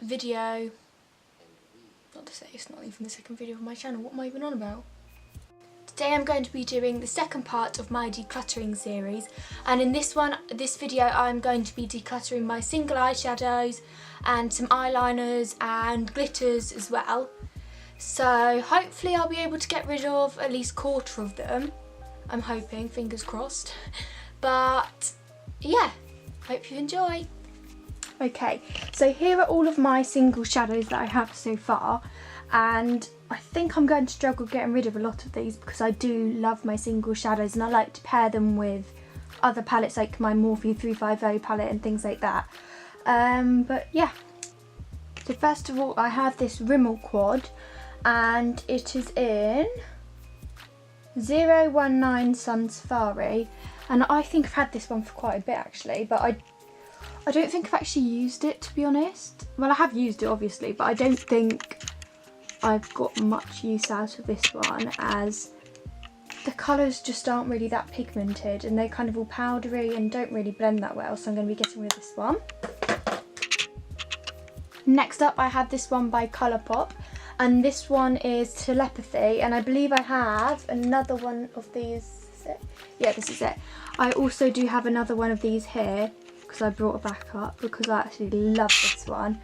video. Not to say it's not even the second video of my channel, what am I even on about? Today I'm going to be doing the second part of my decluttering series, and in this video I'm going to be decluttering my single eyeshadows and some eyeliners and glitters as well. So hopefully I'll be able to get rid of at least a quarter of them. I'm hoping, fingers crossed. But yeah, hope you enjoy. Okay, so here are all of my single shadows that I have so far, and I think I'm going to struggle getting rid of a lot of these because I do love my single shadows and I like to pair them with other palettes like my Morphe 350 palette and things like that. But yeah, so first of all I have this Rimmel quad, and it is in 019 Sun Safari, and I think I've had this one for quite a bit actually, but I don't think I've actually used it, to be honest. Well, I have used it obviously, but I don't think I've got much use out of this one, as the colours just aren't really that pigmented and they're kind of all powdery and don't really blend that well, so I'm going to be getting rid of this one. Next up I have this one by Colourpop, and this one is Telepathy, and I believe I have another one of these. Is it? Yeah, this is it. I also do have another one of these here because I brought it back up because I actually love this one.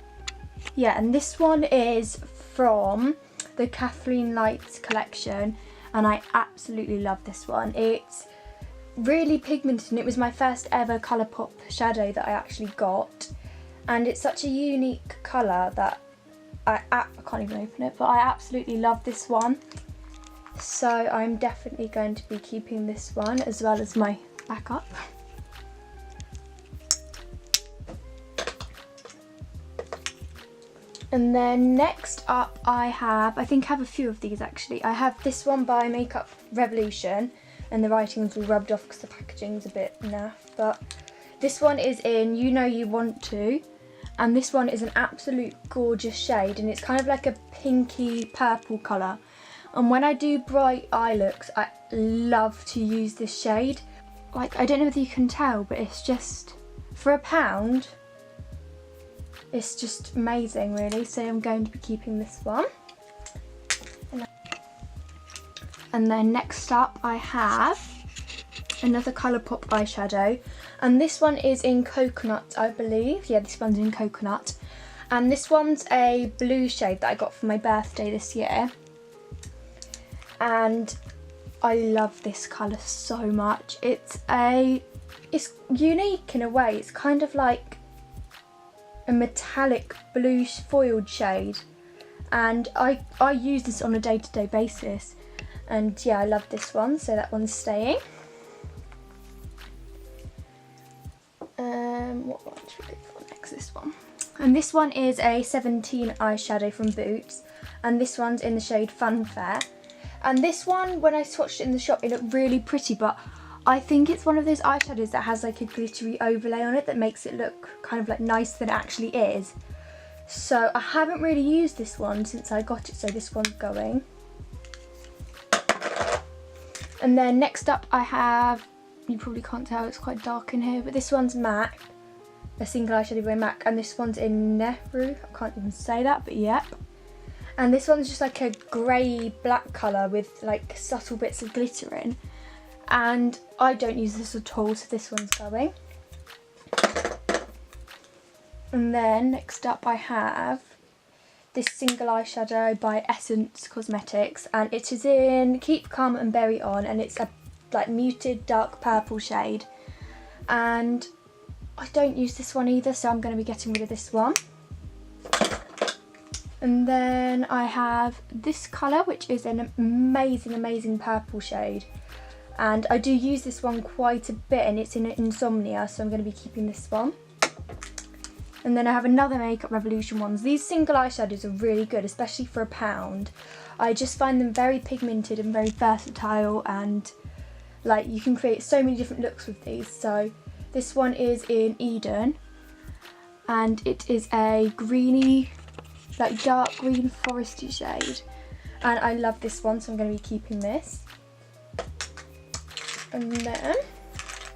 Yeah, and this one is from the Kathleen Lights collection, and I absolutely love this one. It's really pigmented and it was my first ever Colourpop shadow that I actually got, and it's such a unique colour that I can't even open it, but I absolutely love this one. So I'm definitely going to be keeping this one as well as my backup. And then next up I think I have a few of these actually. I have this one by Makeup Revolution, and the writing's all rubbed off because the packaging's a bit naff, but this one is in You Know You Want To, and this one is an absolute gorgeous shade, and it's kind of like a pinky purple colour. And when I do bright eye looks, I love to use this shade. Like, I don't know whether you can tell, but it's just, for £1, it's just amazing really, so I'm going to be keeping this one. And then next up I have another Colourpop eyeshadow, and this one is in Coconut, I believe. Yeah, this one's in Coconut, and this one's a blue shade that I got for my birthday this year, and I love this colour so much. It's unique in a way. It's kind of like a metallic blue foiled shade, and I use this on a day-to-day basis, and yeah, I love this one, so that one's staying. What one should we go for next? This one. And this one is a 17 eyeshadow from Boots, and this one's in the shade Funfair. And this one, when I swatched it in the shop, it looked really pretty, but I think it's one of those eyeshadows that has like a glittery overlay on it that makes it look kind of like nicer than it actually is. So I haven't really used this one since I got it, so this one's going. And then next up I have, you probably can't tell, it's quite dark in here, but this one's MAC, a single eyeshadow by MAC, and this one's in Nehru. I can't even say that, but yep. And this one's just like a grey black colour with like subtle bits of glitter in, and I don't use this at all, so this one's going. And then next up I have this single eyeshadow by Essence Cosmetics, and it is in Keep Calm and Berry On, and it's a like muted dark purple shade, and I don't use this one either, so I'm going to be getting rid of this one. And then I have this colour, which is an amazing purple shade, and I do use this one quite a bit, and it's in Insomnia, so I'm going to be keeping this one. And then I have another Makeup Revolution ones. These single eyeshadows are really good, especially for £1. I just find them very pigmented and very versatile, and like you can create so many different looks with these. So this one is in Eden, and it is a greeny, like dark green foresty shade, and I love this one, so I'm going to be keeping this. And then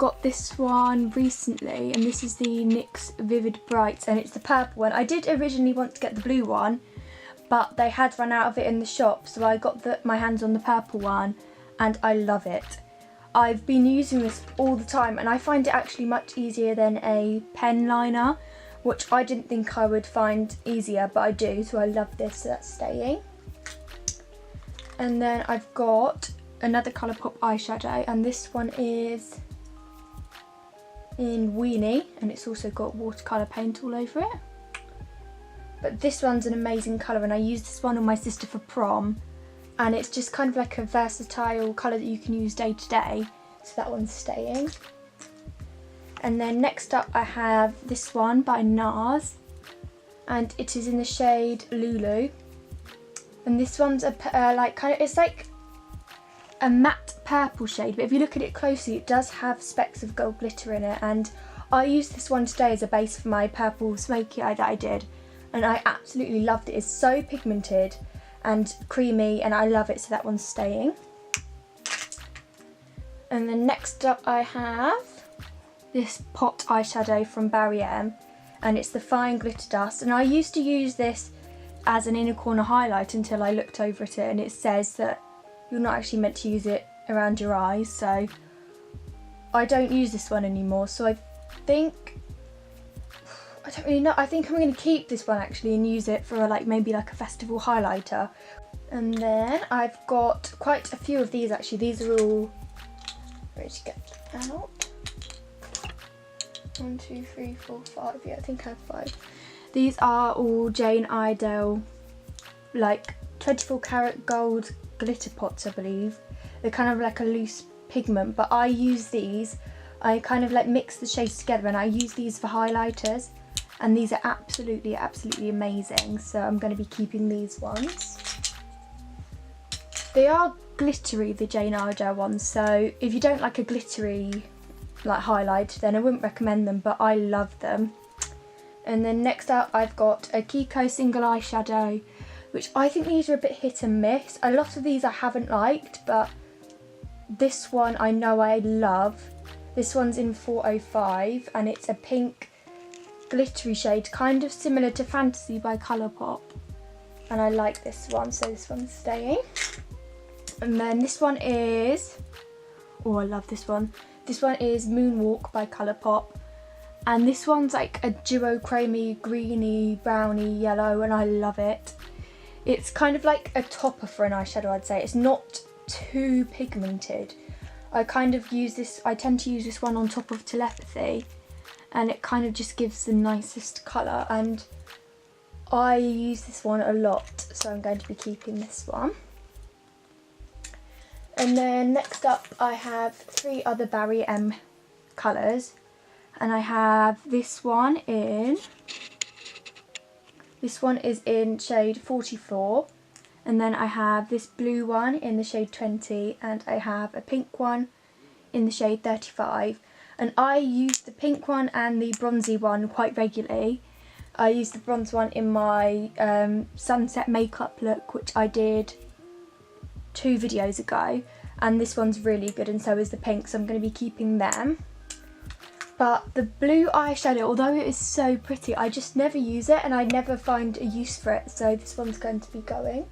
got this one recently, and this is the NYX Vivid Brights, and it's the purple one. I did originally want to get the blue one, but they had run out of it in the shop, so I got my hands on the purple one, and I love it. I've been using this all the time, and I find it actually much easier than a pen liner, which I didn't think I would find easier, but I do, so I love this, so that's staying. And then I've got another Colourpop eyeshadow, and this one is in Weenie, and it's also got watercolour paint all over it. But this one's an amazing colour, and I used this one on my sister for prom, and it's just kind of like a versatile colour that you can use day to day, so that one's staying. And then next up I have this one by NARS, and it is in the shade Lulu, and this one's it's like a matte purple shade, but if you look at it closely it does have specks of gold glitter in it, and I used this one today as a base for my purple smoky eye that I did, and I absolutely loved it. It's so pigmented and creamy, and I love it, so that one's staying. And then next up I have this pot eyeshadow from Barry M, and it's the Fine Glitter Dust, and I used to use this as an inner corner highlight until I looked over at it, and it says that you're not actually meant to use it around your eyes, so I don't use this one anymore. So I don't really know, I think I'm going to keep this one actually and use it for maybe like a festival highlighter. And then I've got quite a few of these actually. These are all, ready to get them out. 1, 2, 3, 4, 5, yeah, I think I have 5. These are all Jane Iredale, like 24 karat gold glitter pots, I believe. They're kind of like a loose pigment, but I use these, I kind of like mix the shades together, and I use these for highlighters, and these are absolutely amazing, so I'm going to be keeping these ones. They are glittery, the Jane Iredale ones, so if you don't like a glittery highlight, then I wouldn't recommend them, but I love them. And then next up I've got a Kiko single eyeshadow, which I think these are a bit hit and miss. A lot of these I haven't liked, but this one I know I love. This one's in 405, and it's a pink glittery shade, kind of similar to Fantasy by Colourpop, and I like this one, so this one's staying. And then this one is, oh, I love this one. This one is Moonwalk by Colourpop, and this one's like a duochrome greeny browny yellow, and I love it. It's kind of like a topper for an eyeshadow, I'd say. It's not too pigmented. I tend to use this one on top of Telepathy, and it kind of just gives the nicest colour, and I use this one a lot, so I'm going to be keeping this one. And then next up I have 3 other Barry M colours, and I have this one is in shade 44, and then I have this blue one in the shade 20, and I have a pink one in the shade 35, and I use the pink one and the bronzy one quite regularly. I use the bronze one in my sunset makeup look, which I did 2 videos ago, and this one's really good, and so is the pink, so I'm going to be keeping them. But the blue eyeshadow, although it is so pretty, I just never use it, and I never find a use for it, so this one's going to be going.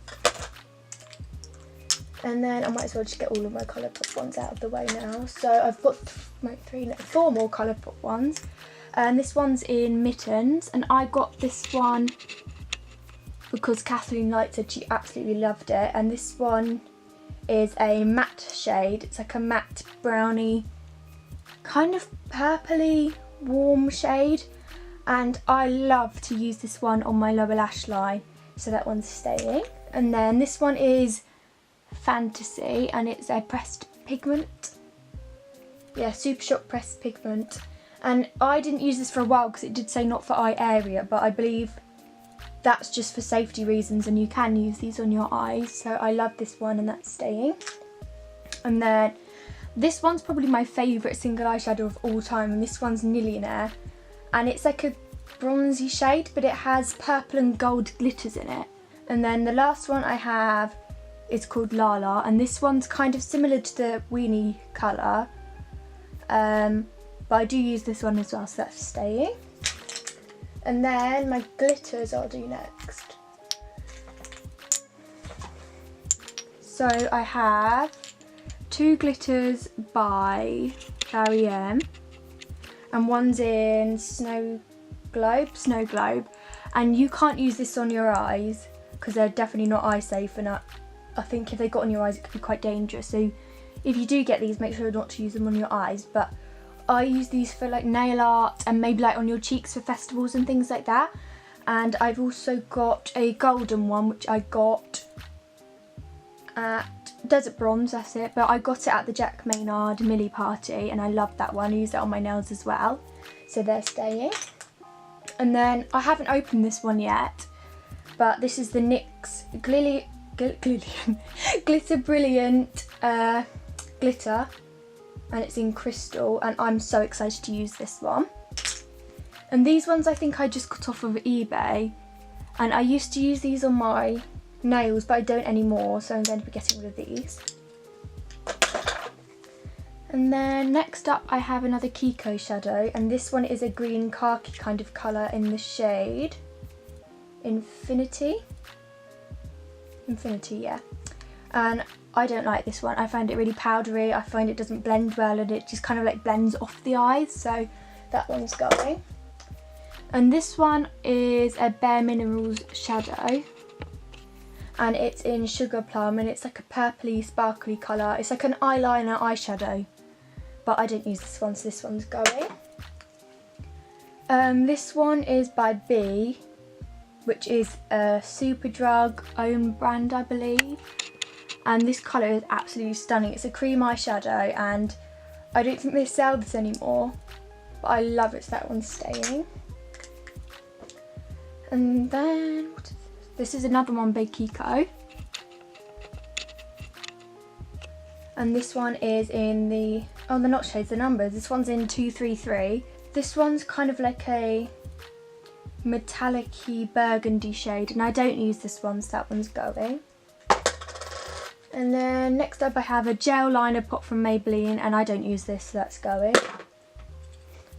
And then I might as well just get all of my Colourpop ones out of the way now. So I've got 4 more Colourpop ones, and this one's in Mittens, and I got this one because Kathleen Light said she absolutely loved it, and this one is a matte shade. It's like a matte browny, kind of purpley warm shade, and I love to use this one on my lower lash line, so that one's staying. And then this one is Fantasy, and it's a pressed pigment, yeah, Super Shock pressed pigment, and I didn't use this for a while because it did say not for eye area, but I believe that's just for safety reasons, and you can use these on your eyes, so I love this one, and that's staying. And then this one's probably my favourite single eyeshadow of all time, and this one's Millionaire, and it's like a bronzy shade, but it has purple and gold glitters in it. And then the last one I have is called Lala, and this one's kind of similar to the Weenie colour, but I do use this one as well, so that's staying. And then my glitters I'll do next. So I have 2 glitters by Barry M, and one's in Snow Globe, and you can't use this on your eyes because they're definitely not eye safe, and I think if they got on your eyes it could be quite dangerous, so if you do get these, make sure not to use them on your eyes. But I use these for like nail art and maybe like on your cheeks for festivals and things like that. And I've also got a golden one which I got at Desert Bronze, that's it, but I got it at the Jack Maynard Millie party and I love that one. I use it on my nails as well, so they're staying. And then I haven't opened this one yet, but this is the NYX Glitter Brilliant glitter, and it's in crystal, and I'm so excited to use this one. And these ones I think I just got off of eBay, and I used to use these on my nails but I don't anymore, so I'm going to be getting rid of these. And then next up I have another Kiko shadow, and this one is a green khaki kind of colour in the shade Infinity, yeah. And I don't like this one. I find it really powdery. I find it doesn't blend well, and it just kind of like blends off the eyes, so that one's going. And this one is a Bare Minerals shadow, and it's in Sugar Plum, and it's like a purpley sparkly colour. It's like an eyeliner eyeshadow, but I don't use this one, so this one's going. This one is by B, which is a Superdrug own brand, I believe. And this colour is absolutely stunning. It's a cream eyeshadow, and I don't think they sell this anymore, but I love it, so that one's staying. And then this is another one by Kiko, and this one is in the, oh, they're not shades, the numbers. This one's in 233. This one's kind of like a metallic-y burgundy shade, and I don't use this one, so that one's going. And then next up I have a gel liner pot from Maybelline, and I don't use this, so that's going.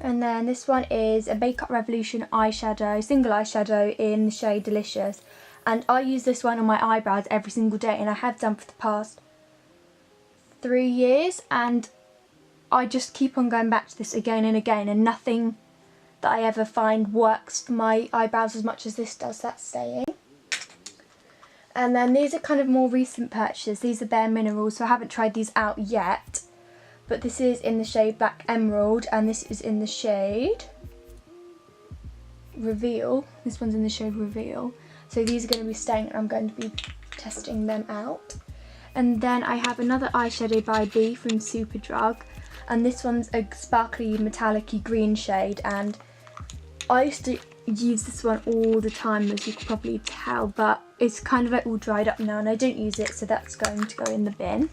And then this one is a Makeup Revolution eyeshadow, single eyeshadow in the shade Delicious, and I use this one on my eyebrows every single day, and I have done for the past 3 years, and I just keep on going back to this again and again, and nothing that I ever find works for my eyebrows as much as this does. That's staying. And then these are kind of more recent purchases. These are Bare Minerals, so I haven't tried these out yet, but this is in the shade Black Emerald, and this is in the shade Reveal. This one's in the shade Reveal. So these are going to be staying, and I'm going to be testing them out. And then I have another eyeshadow by B from Superdrug, and this one's a sparkly metallic-y green shade, and I used to use this one all the time, as you can probably tell, but it's kind of like all dried up now and I don't use it, so that's going to go in the bin.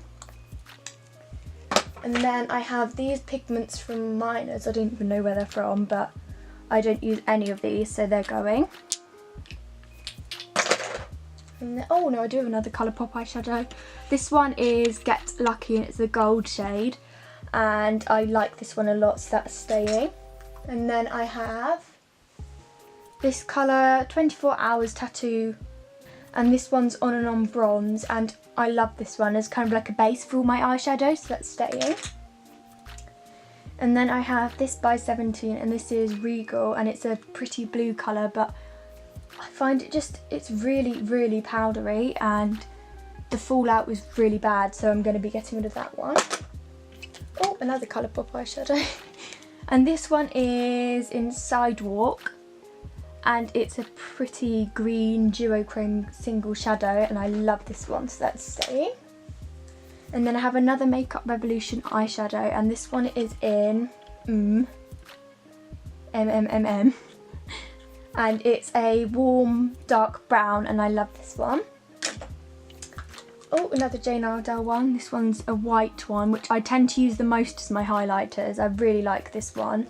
And then I have these pigments from Miners. I don't even know where they're from, but I don't use any of these, so they're going. And then, oh no, I do have another Colourpop eyeshadow. This one is Get Lucky, and it's a gold shade, and I like this one a lot, so that's staying. And then I have this colour 24 Hours Tattoo, and this one's on and on bronze, and I love this one as kind of like a base for all my eyeshadows, so that's staying. And then I have this by 17, and this is Regal, and it's a pretty blue colour, but I find it just, it's really, really powdery, and the fallout was really bad, so I'm going to be getting rid of that one. Oh, another Colourpop eyeshadow. And this one is in Sidewalk, and it's a pretty green duochrome single shadow, and I love this one, so that's staying. And then I have another Makeup Revolution eyeshadow, and this one is in MMMM, and it's a warm dark brown, and I love this one. Oh, another Jane Iredale one. This one's a white one, which I tend to use the most as my highlighters. I really like this one.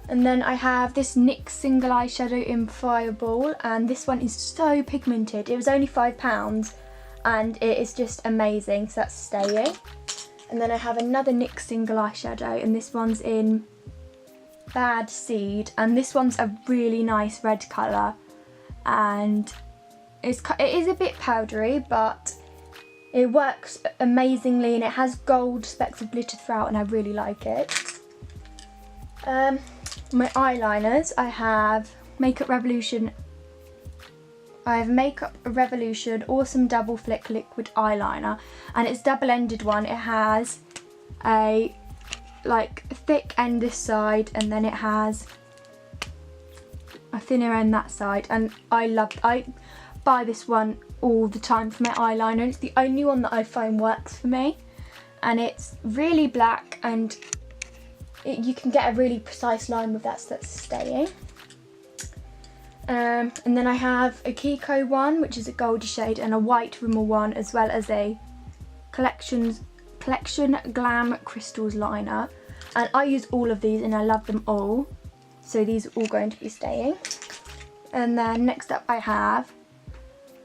And then I have this NYX single eyeshadow in Fireball, and this one is so pigmented. It was only £5, and it is just amazing, so that's staying. And then I have another NYX single eyeshadow, and this one's in Bad Seed, and this one's a really nice red colour, and it is a bit powdery, but it works amazingly, and it has gold specks of glitter throughout, and I really like it. My eyeliners, I have Makeup Revolution Awesome Double Flick Liquid Eyeliner, and it's double-ended one. It has a like thick end this side, and then it has a thinner end that side, and I buy this one all the time for my eyeliner. It's the only one that I find works for me, and it's really black, and you can get a really precise line with that, so that's staying. And then I have a Kiko one, which is a goldy shade, and a white Rimmel one, as well as a Collection Glam Crystals liner. And I use all of these, and I love them all, so these are all going to be staying. And then next up I have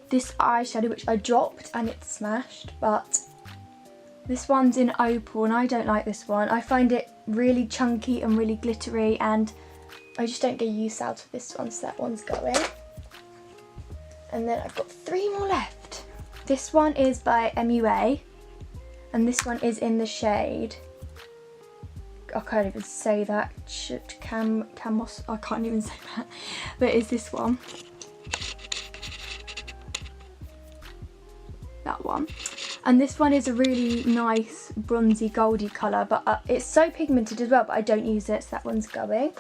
this eyeshadow, which I dropped and it's smashed, but this one's in Opal, and I don't like this one. I find it really chunky and really glittery, and I just don't get use out of this one, so that one's going. And then I've got 3 more left. This one is by MUA, and this one is in the shade, I can't even say that, Camos, I can't even say that, but it's this one. That one. And this one is a really nice bronzy goldy colour, but it's so pigmented as well, but I don't use it, so that one's going.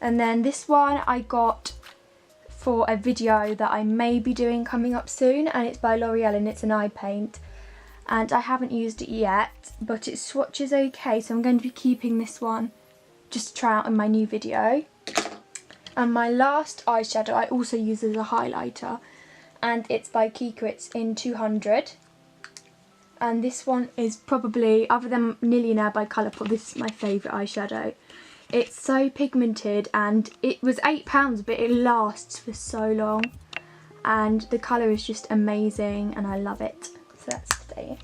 And then this one I got for a video that I may be doing coming up soon, and it's by L'Oreal, and it's an eye paint. And I haven't used it yet, but it swatches okay, so I'm going to be keeping this one just to try out in my new video. And my last eyeshadow I also use as a highlighter, and it's by Kiko. It's in 200. And this one is probably, other than Millionaire by Colourpop, this is my favourite eyeshadow. It's so pigmented, and it was £8, but it lasts for so long. And the colour is just amazing, and I love it. So that's staying.